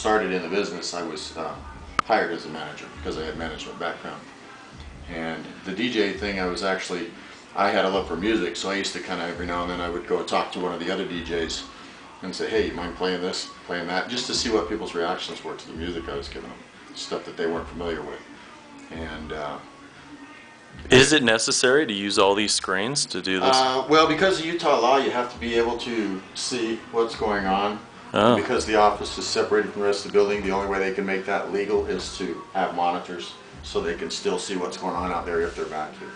started in the business, I was hired as a manager because I had management background. And the DJ thing, I had a love for music, so I used to kind of every now and then I would go talk to one of the other DJs and say, hey, you mind playing this, playing that, just to see what people's reactions were to the music I was giving them, stuff that they weren't familiar with. And is it necessary to use all these screens to do this? Well, because of Utah law, you have to be able to see what's going on. Oh. Because the office is separated from the rest of the building, the only way they can make that legal is to have monitors so they can still see what's going on out there if they're back here.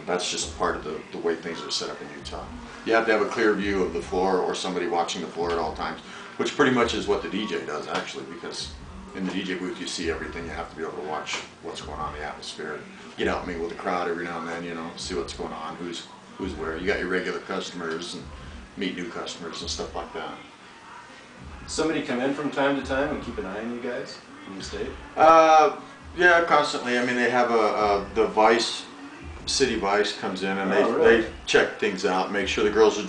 That's just part of the way things are set up in Utah. You have to have a clear view of the floor or somebody watching the floor at all times, which pretty much is what the DJ does actually, because in the DJ booth you see everything. You have to be able to watch what's going on in the atmosphere, get out and mingle with the crowd every now and then, you know, see what's going on, who's where. You got your regular customers and meet new customers and stuff like that. Somebody come in from time to time and keep an eye on you guys in the state? Yeah, constantly. I mean, they have the Vice, City Vice comes in and they check things out, make sure the girls are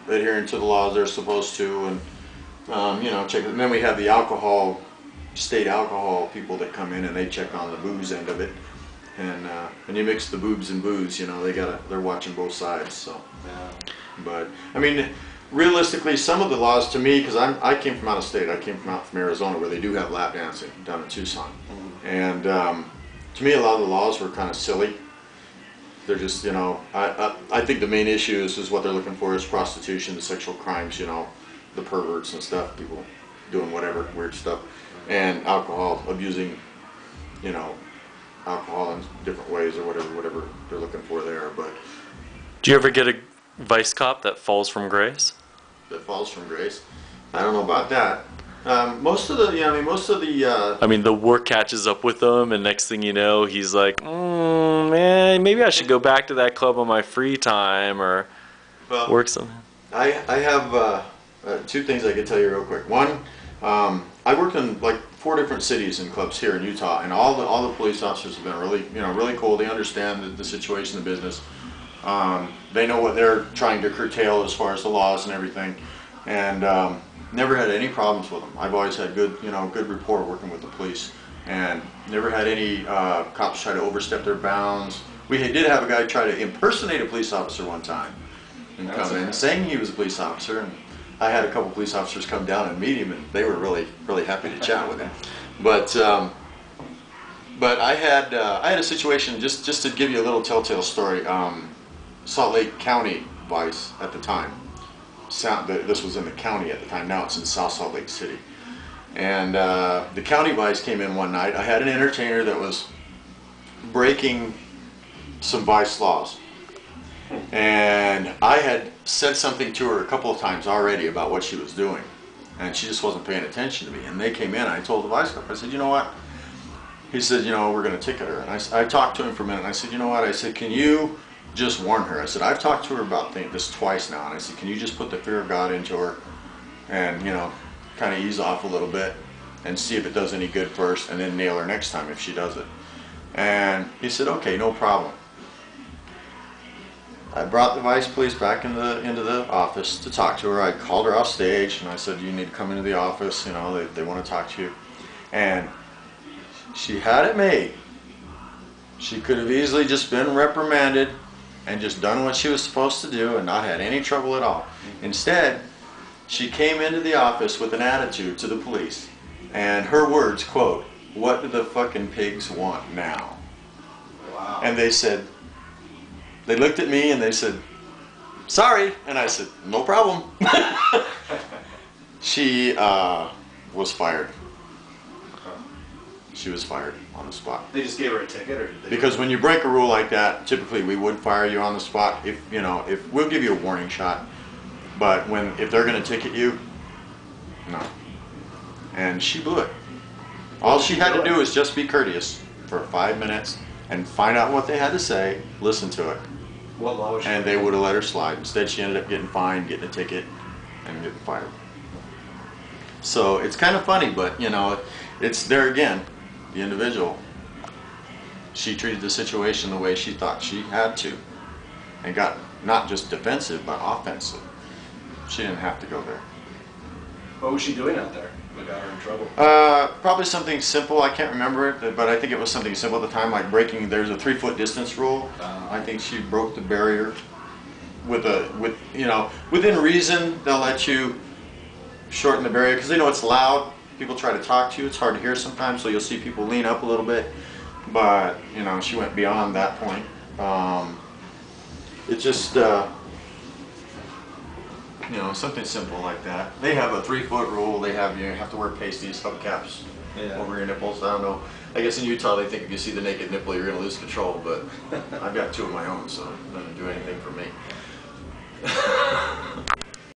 adhering to the laws they're supposed to, and you know, check. And then we have the state alcohol people that come in and they check on the booze end of it. And when you mix the boobs and booze, you know, they're watching both sides. So, but I mean, realistically, some of the laws to me, because I came from out of state, I came from Arizona, where they do have lap dancing down in Tucson, and to me, a lot of the laws were kind of silly. They're just, you know, I think the main issue is what they're looking for is prostitution, the sexual crimes, you know, the perverts and stuff, people doing whatever weird stuff, and alcohol, abusing, you know, alcohol in different ways or whatever they're looking for there. But do you ever get a vice cop that falls from grace? That falls from grace? I don't know about that. Most of the the work catches up with him, and next thing you know, he's like, man, maybe I should go back to that club on my free time or work something. I have two things I could tell you real quick. One, I worked in like 4 different cities and clubs here in Utah, and all the police officers have been really cool. They understand the situation, the business. They know what they're trying to curtail as far as the laws and everything, and never had any problems with them. I've always had good rapport working with the police, and never had any cops try to overstep their bounds. We did have a guy try to impersonate a police officer one time and come in saying he was a police officer, and I had a couple police officers come down and meet him, and they were really happy to chat with him. But I had a situation, just to give you a little telltale story. Salt Lake County Vice at the time. This was in the county at the time. Now it's in South Salt Lake City. And the county Vice came in one night. I had an entertainer that was breaking some Vice laws. And I had said something to her a couple of times already about what she was doing. And she just wasn't paying attention to me. And they came in, and I told the Vice cop, I said, you know what? He said, you know, we're going to ticket her. And I talked to him for a minute, and I said, you know what? I said, can you just warn her? I said, I've talked to her about this twice now, and I said, can you just put the fear of God into her and, you know, kind of ease off a little bit and see if it does any good first, and then nail her next time if she does it. And he said, okay, no problem. I brought the Vice Police back into the office to talk to her. I called her off stage, and I said, you need to come into the office, you know, they want to talk to you. And she had it made. She could have easily just been reprimanded and just done what she was supposed to do and not had any trouble at all. Instead, she came into the office with an attitude to the police, and her words, quote, "What do the fucking pigs want now?" Wow. And they said, they looked at me and they said, "Sorry," and I said, "No problem." She was fired. She was fired on the spot. They just gave her a ticket, or did they? Because when you break a rule like that, typically we would fire you on the spot. If we'll give you a warning shot, but if they're going to ticket you, no. And she blew it. All she had to do was just be courteous for 5 minutes and find out what they had to say, listen to it. What law was she? And they would have let her slide. Instead, she ended up getting fined, getting a ticket, and getting fired. So it's kind of funny, but it's there again. The individual, she treated the situation the way she thought she had to, and got not just defensive but offensive. She didn't have to go there. What was she doing out there? trouble? Probably something simple. I can't remember it, but I think it was something simple at the time, like breaking. There's a 3-foot distance rule. I think she broke the barrier with you know, within reason. They'll let you shorten the barrier because they know it's loud. People try to talk to you. It's hard to hear sometimes, so you'll see people lean up a little bit. But you know, she went beyond that point. It just. You know, something simple like that. They have a 3-foot rule. They have you have to wear pasties, hubcaps over your nipples. I don't know. I guess in Utah they think if you see the naked nipple you're going to lose control, but I've got 2 of my own, so it doesn't do anything for me.